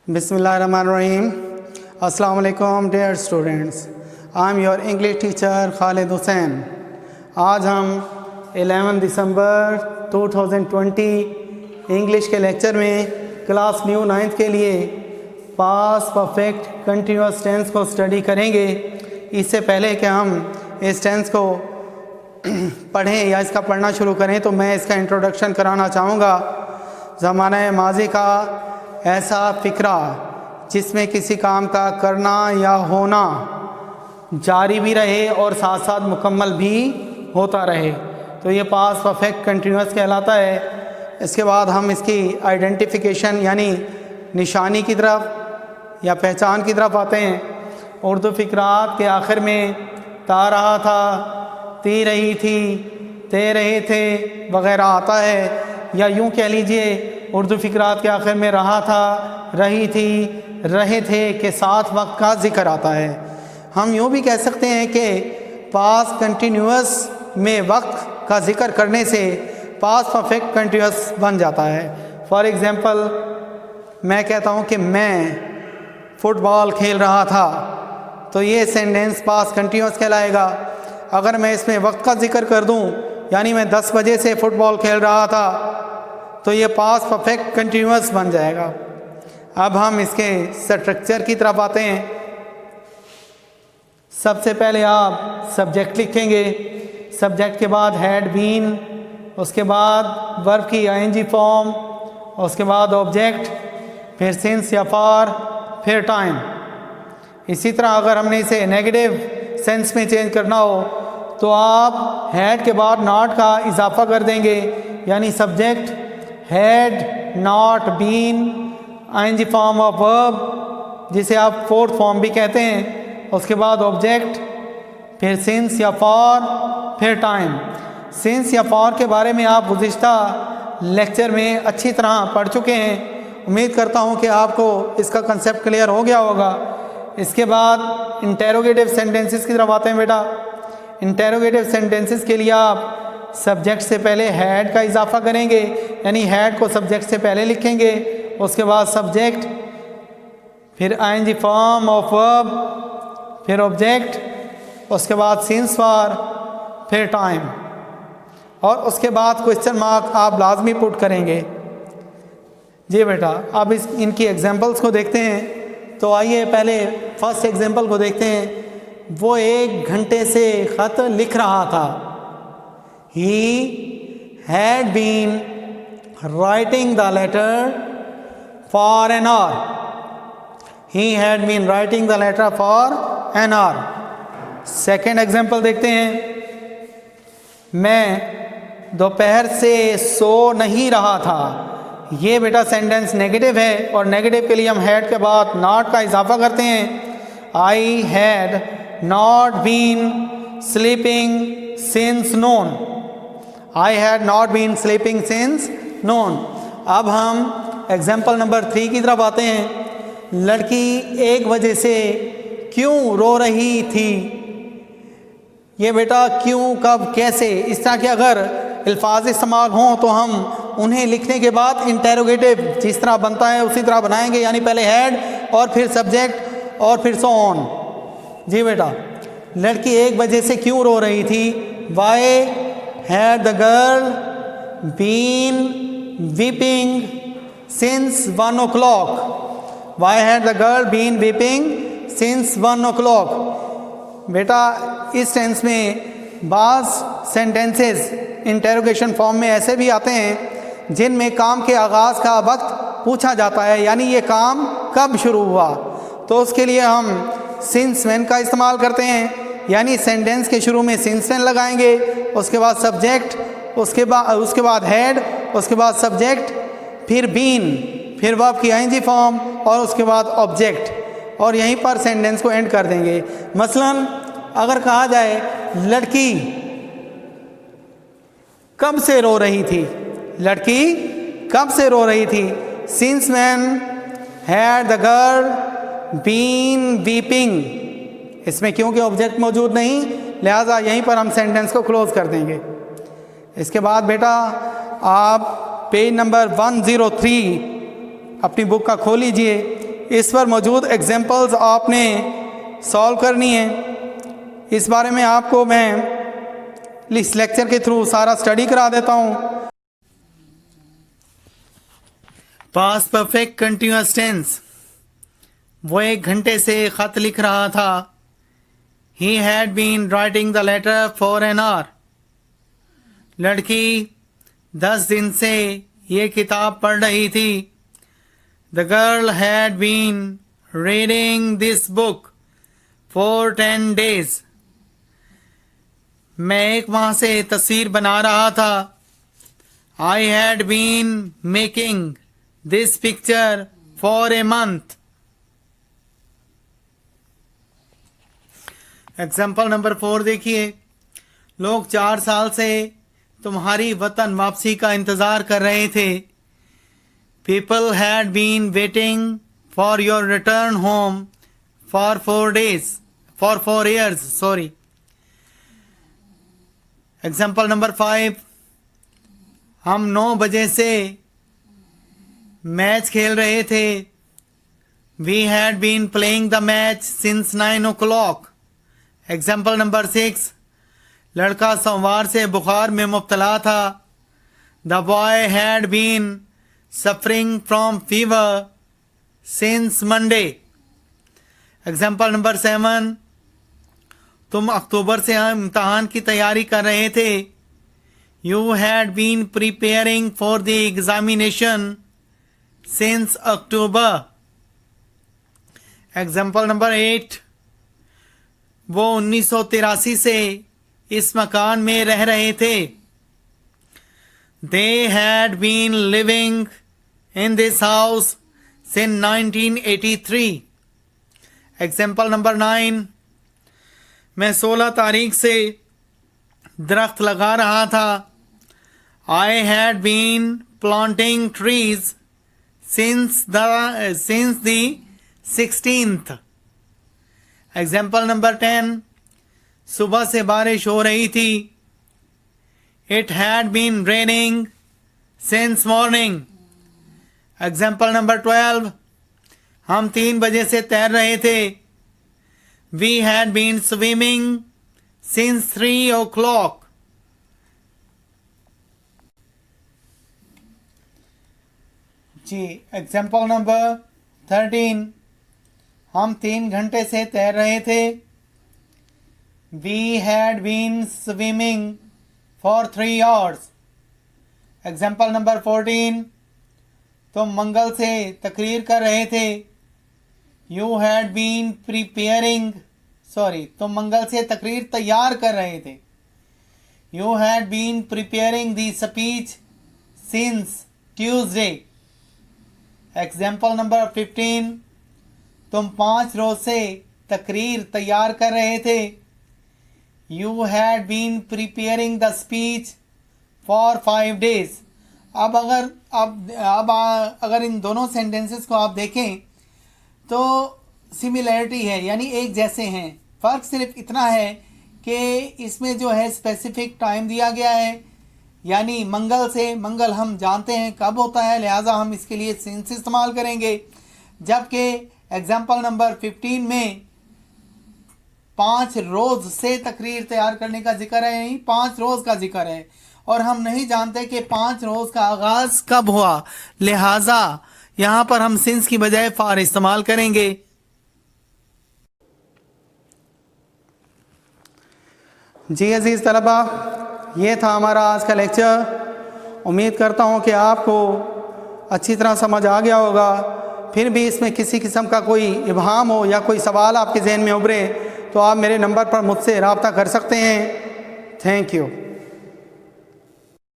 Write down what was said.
Bismillahirrahmanirrahim. Assalamu alaikum dear students. I am your English teacher Khalid Hussain. आज हम 11 दिसंबर 2020 English के lecture में class new 9th के लिए पास्ट परफेक्ट कंटिन्यूअस टेंस को स्टडी करेंगे। इससे पहले कि हम इस टेंस को पढ़ें या इसका पढ़ना शुरू करें तो मैं इसका इंट्रोडक्शन कराना चाहूँगा। ज़माने माजी का ऐसा फ़िक्रा जिसमें किसी काम का करना या होना जारी भी रहे और साथ साथ मुकम्मल भी होता रहे, तो ये पास्ट परफेक्ट कंटिन्यूअस कहलाता है। इसके बाद हम इसकी आइडेंटिफिकेशन यानी निशानी की तरफ या पहचान की तरफ आते हैं। उर्दू फ़िक्रात के आखिर में ता रहा था, ती रही थी, ते रहे थे वगैरह आता है, या यूँ कह लीजिए उर्दू फ़िक्रात के आखिर में रहा था, रही थी, रहे थे के साथ वक्त का ज़िक्र आता है। हम यूँ भी कह सकते हैं कि पास्ट कंटिन्यूअस में वक्त का ज़िक्र करने से पास्ट परफेक्ट कंटिन्यूअस बन जाता है। फॉर एग्ज़ाम्पल मैं कहता हूँ कि मैं फ़ुटबॉल खेल रहा था, तो ये सेंटेंस पास्ट कंटिन्यूअस कहलाएगा। अगर मैं इसमें वक्त का ज़िक्र कर दूँ यानी मैं 10 बजे से फ़ुटबॉल खेल रहा था, तो ये पास्ट परफेक्ट कंटिन्यूअस बन जाएगा। अब हम इसके स्ट्रक्चर की तरफ आते हैं। सबसे पहले आप सब्जेक्ट लिखेंगे, सब्जेक्ट के बाद हैड बीन, उसके बाद वर्ब की आईएनजी फॉर्म, उसके बाद ऑब्जेक्ट, फिर सिंस या फॉर, फिर टाइम। इसी तरह अगर हमने इसे नेगेटिव सेंस में चेंज करना हो तो आप हैड के बाद नॉट का इजाफा कर देंगे, यानी subject had not been, ING form of verb जिसे आप फोर्थ फॉर्म भी कहते हैं, उसके बाद ऑब्जेक्ट, फिर सिंस या फॉर, फिर टाइम। सिंस या फॉर के बारे में आप गुज़िश्ता लेक्चर में अच्छी तरह पढ़ चुके हैं। उम्मीद करता हूं कि आपको इसका कंसेप्ट क्लियर हो गया होगा। इसके बाद इंटेरोगेटिव सेंटेंसेस की तरफ आते हैं बेटा। इंटेरोगेटिव सेंटेंसेस के लिए आप सब्जेक्ट से पहले हैड का इजाफा करेंगे, यानी हैड को सब्जेक्ट से पहले लिखेंगे, उसके बाद सब्जेक्ट, फिर आईएनजी फॉर्म ऑफ वर्ब, फिर ऑब्जेक्ट, उसके बाद सिंस फॉर, फिर टाइम, और उसके बाद क्वेश्चन मार्क आप लाजमी पुट करेंगे। जी बेटा, अब इनकी एग्जांपल्स को देखते हैं। तो आइए पहले फर्स्ट एग्जांपल को देखते हैं। वो 1 घंटे से ख़त लिख रहा था। He had been writing the letter for an hour. He had been writing the letter for an hour. Second example देखते हैं। मैं दोपहर से सो नहीं रहा था। ये बेटा सेंटेंस नेगेटिव है और नेगेटिव के लिए हम हैड के बाद नॉट का इजाफा करते हैं। I had not been sleeping since noon. I had not been sleeping since noon. अब हम एग्जाम्पल नंबर 3 की तरफ आते हैं। लड़की 1 बजे से क्यों रो रही थी। ये बेटा क्यों, कब, कैसे, इस तरह के अगर अल्फाज इस्तेमाल हों तो हम उन्हें लिखने के बाद इंटेरोगेटिव जिस तरह बनता है उसी तरह बनाएंगे, यानी पहले हैड और फिर सब्जेक्ट और फिर सो ऑन। जी बेटा, लड़की 1 बजे से क्यों रो रही थी। Why had the girl been weeping since 1 o'clock? Why had the girl been weeping since 1 o'clock? बेटा इस टेंस में बाज़ सेंटेंसेस इंटेरोगेशन फॉर्म में ऐसे भी आते हैं जिनमें काम के आगाज़ का वक्त पूछा जाता है, यानी ये काम कब शुरू हुआ। तो उसके लिए हम सिंस व्हेन का इस्तेमाल करते हैं, यानी सेंटेंस के शुरू में सिंस व्हेन लगाएंगे, उसके बाद सब्जेक्ट, उसके बाद हैड, उसके बाद सब्जेक्ट, फिर बीन, फिर वर्ब की आईएनजी फॉर्म और उसके बाद ऑब्जेक्ट, और यहीं पर सेंटेंस को एंड कर देंगे। मसलन अगर कहा जाए लड़की कब से रो रही थी। लड़की कब से रो रही थी। Since when had the girl been weeping. इसमें क्योंकि ऑब्जेक्ट मौजूद नहीं, लिहाजा यहीं पर हम सेंटेंस को क्लोज कर देंगे। इसके बाद बेटा आप पेज नंबर 103 अपनी बुक का खोल लीजिए। इस पर मौजूद एग्जाम्पल्स आपने सॉल्व करनी है। इस बारे में आपको मैं इस लेक्चर के थ्रू सारा स्टडी करा देता हूँ। पास्ट परफेक्ट कंटिन्यूअस टेंस, वो 1 घंटे से ख़त लिख रहा था। He had been writing the letter for an hour. लड़की 10 दिन से ये किताब पढ़ रही थी। The girl had been reading this book for 10 days. मैं 1 माह से तस्वीर बना रहा था। I had been making this picture for a month. Example number 4 देखिए। लोग 4 साल से तुम्हारी वतन वापसी का इंतज़ार कर रहे थे। People had been waiting for your return home for 4 years. Example number 5, हम 9 बजे से मैच खेल रहे थे। We had been playing the match since 9 o'clock. Example number 6, लड़का सोमवार से बुखार में मुब्तला था। The boy had been suffering from fever since Monday. Example number 7, तुम अक्टूबर से इम्तहान की तैयारी कर रहे थे। You had been preparing for the examination since October. Example number 8, वो 1983 से इस मकान में रह रहे थे। They had been living in this house since 1983. Example number 9, मैं 16 तारीख से दरख्त लगा रहा था। I had been planting trees since the 16th. Example number 10, सुबह से बारिश हो रही थी। It had been raining since morning. Example number 12, हम 3 बजे से तैर रहे थे। We had been swimming since 3 o'clock. Ji, example number 13, हम 3 घंटे से तैर रहे थे। We had been swimming for 3 hours. Example number 14, तुम मंगल से तकरीर कर रहे थे। You had been तुम मंगल से तकरीर तैयार कर रहे थे। You had been preparing the speech since Tuesday. Example number 15, तुम 5 रोज से तकरीर तैयार कर रहे थे। You had been preparing the speech for 5 days. अब अगर इन दोनों सेंटेंसेस को आप देखें तो सिमिलैरिटी है, यानी एक जैसे हैं। फ़र्क सिर्फ इतना है कि इसमें जो है स्पेसिफिक टाइम दिया गया है, यानी मंगल हम जानते हैं कब होता है, लिहाजा हम इसके लिए सिंस इस्तेमाल करेंगे। जबकि एग्जाम्पल नंबर 15 में 5 रोज़ से तकरीर तैयार करने का जिक्र है, नहीं 5 रोज़ का जिक्र है, और हम नहीं जानते कि 5 रोज़ का आगाज़ कब हुआ, लिहाजा यहाँ पर हम सिंस की बजाय फार इस्तेमाल करेंगे। जी अजीज़ तलबा, ये था हमारा आज का लेक्चर। उम्मीद करता हूँ कि आपको अच्छी तरह समझ आ गया होगा। फिर भी इसमें किसी किस्म का कोई इबहाम हो या कोई सवाल आपके जहन में उभरे तो आप मेरे नंबर पर मुझसे रब्ता कर सकते हैं। Thank you.